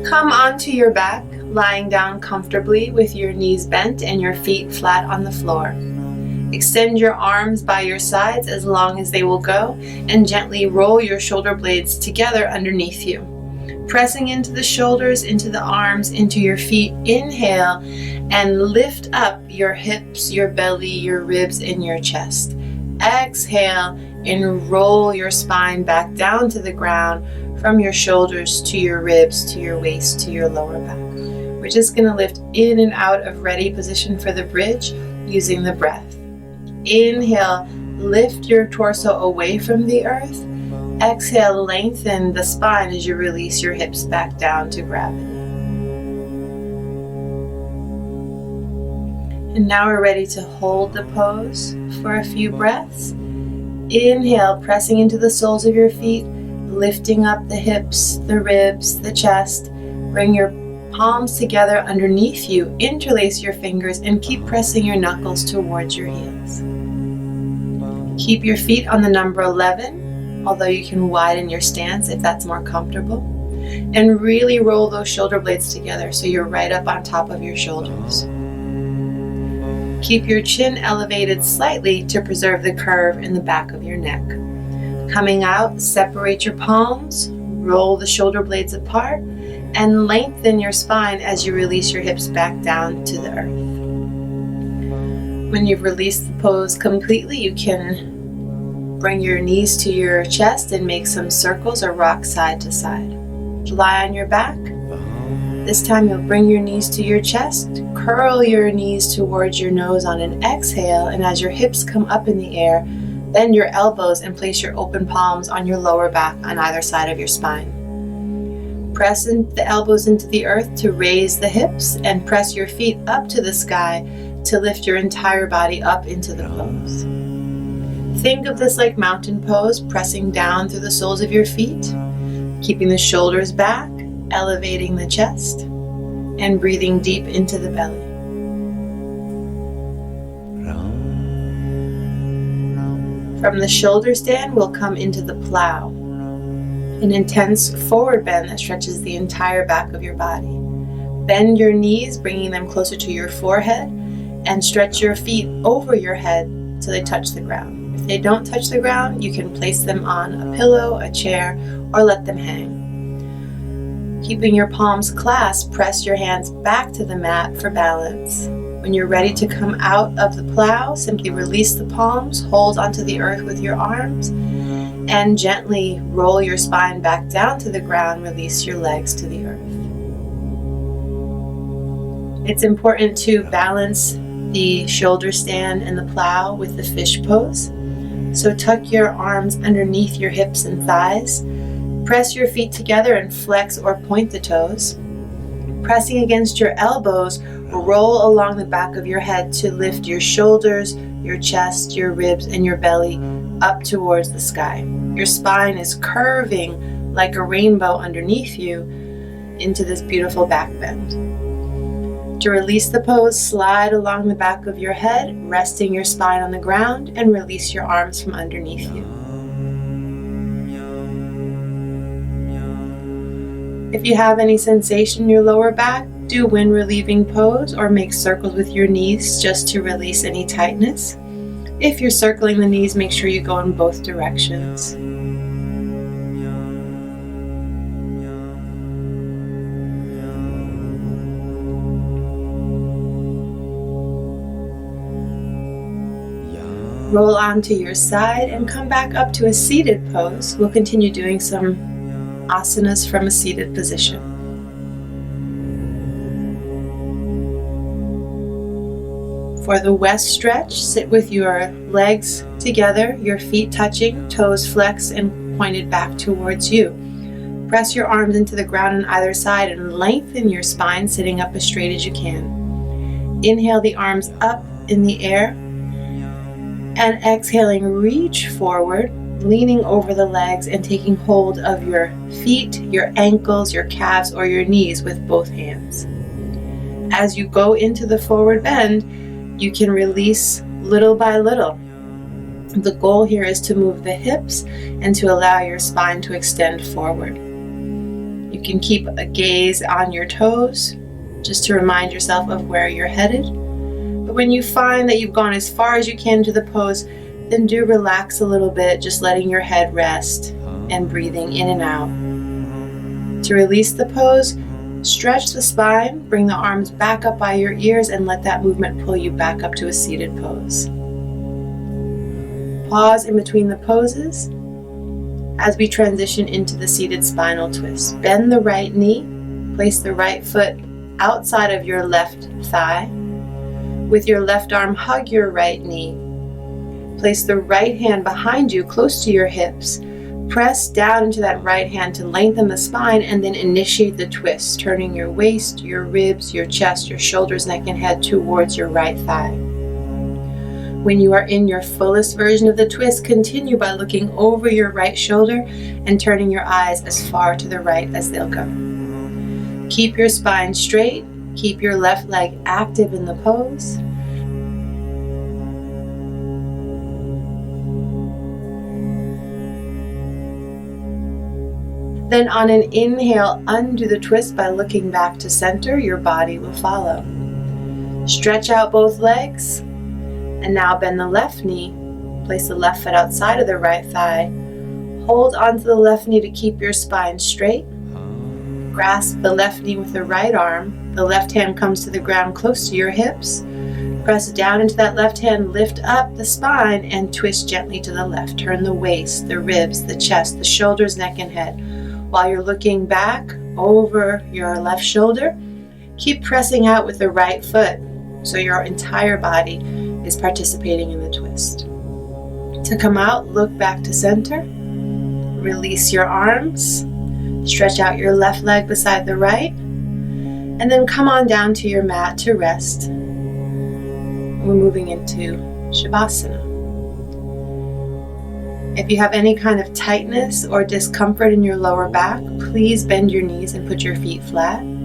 Come onto your back, lying down comfortably with your knees bent and your feet flat on the floor. Extend your arms by your sides as long as they will go, and gently roll your shoulder blades together underneath you. Pressing into the shoulders, into the arms, into your feet. Inhale and lift up your hips, your belly, your ribs, and your chest. Exhale and roll your spine back down to the ground, from your shoulders to your ribs, to your waist, to your lower back. We're just going to lift in and out of ready position for the bridge using the breath. Inhale, lift your torso away from the earth. Exhale, lengthen the spine as you release your hips back down to gravity. And now we're ready to hold the pose for a few breaths. Inhale, pressing into the soles of your feet, lifting up the hips, the ribs, the chest. Bring your palms together underneath you, interlace your fingers, and keep pressing your knuckles towards your heels. Keep your feet on the number 11, although you can widen your stance if that's more comfortable. And really roll those shoulder blades together so you're right up on top of your shoulders. Keep your chin elevated slightly to preserve the curve in the back of your neck. Coming out, separate your palms, roll the shoulder blades apart, and lengthen your spine as you release your hips back down to the earth. When you've released the pose completely, you can bring your knees to your chest and make some circles or rock side to side. Lie on your back. This time you'll bring your knees to your chest, curl your knees towards your nose on an exhale, and as your hips come up in the air, bend your elbows and place your open palms on your lower back on either side of your spine. Press the elbows into the earth to raise the hips, and press your feet up to the sky to lift your entire body up into the pose. Think of this like mountain pose, pressing down through the soles of your feet, keeping the shoulders back, elevating the chest, and breathing deep into the belly. From the shoulder stand, we'll come into the plow, an intense forward bend that stretches the entire back of your body. Bend your knees, bringing them closer to your forehead, and stretch your feet over your head so they touch the ground. If they don't touch the ground, you can place them on a pillow, a chair, or let them hang. Keeping your palms clasped, press your hands back to the mat for balance. When you're ready to come out of the plow, simply release the palms, hold onto the earth with your arms, and gently roll your spine back down to the ground, release your legs to the earth. It's important to balance the shoulder stand and the plow with the fish pose. So tuck your arms underneath your hips and thighs. Press your feet together and flex or point the toes. Pressing against your elbows, roll along the back of your head to lift your shoulders, your chest, your ribs, and your belly up towards the sky. Your spine is curving like a rainbow underneath you into this beautiful back bend. To release the pose, slide along the back of your head, resting your spine on the ground, and release your arms from underneath you. If you have any sensation in your lower back, do wind relieving pose or make circles with your knees just to release any tightness. If you're circling the knees, make sure you go in both directions. Roll onto your side and come back up to a seated pose. We'll continue doing some asanas from a seated position. For the west stretch, sit with your legs together, your feet touching, toes flexed and pointed back towards you. Press your arms into the ground on either side and lengthen your spine, sitting up as straight as you can. Inhale the arms up in the air, and exhaling, reach forward, leaning over the legs and taking hold of your feet, your ankles, your calves, or your knees with both hands. As you go into the forward bend, you can release little by little. The goal here is to move the hips and to allow your spine to extend forward. You can keep a gaze on your toes just to remind yourself of where you're headed. But when you find that you've gone as far as you can to the pose, then do relax a little bit, just letting your head rest and breathing in and out. To release the pose, stretch the spine, bring the arms back up by your ears, and let that movement pull you back up to a seated pose. Pause in between the poses as we transition into the seated spinal twist. Bend the right knee, place the right foot outside of your left thigh. With your left arm, hug your right knee. Place the right hand behind you, close to your hips. Press down into that right hand to lengthen the spine, and then initiate the twist, turning your waist, your ribs, your chest, your shoulders, neck, and head towards your right thigh. When you are in your fullest version of the twist, continue by looking over your right shoulder and turning your eyes as far to the right as they'll go. Keep your spine straight. Keep your left leg active in the pose. Then on an inhale, undo the twist by looking back to center. Your body will follow. Stretch out both legs. And now bend the left knee. Place the left foot outside of the right thigh. Hold onto the left knee to keep your spine straight. Grasp the left knee with the right arm. The left hand comes to the ground close to your hips. Press down into that left hand, lift up the spine, and twist gently to the left. Turn the waist, the ribs, the chest, the shoulders, neck, and head. While you're looking back over your left shoulder, keep pressing out with the right foot so your entire body is participating in the twist. To come out, look back to center. Release your arms. Stretch out your left leg beside the right. And then come on down to your mat to rest. We're moving into Shavasana. If you have any kind of tightness or discomfort in your lower back, please bend your knees and put your feet flat.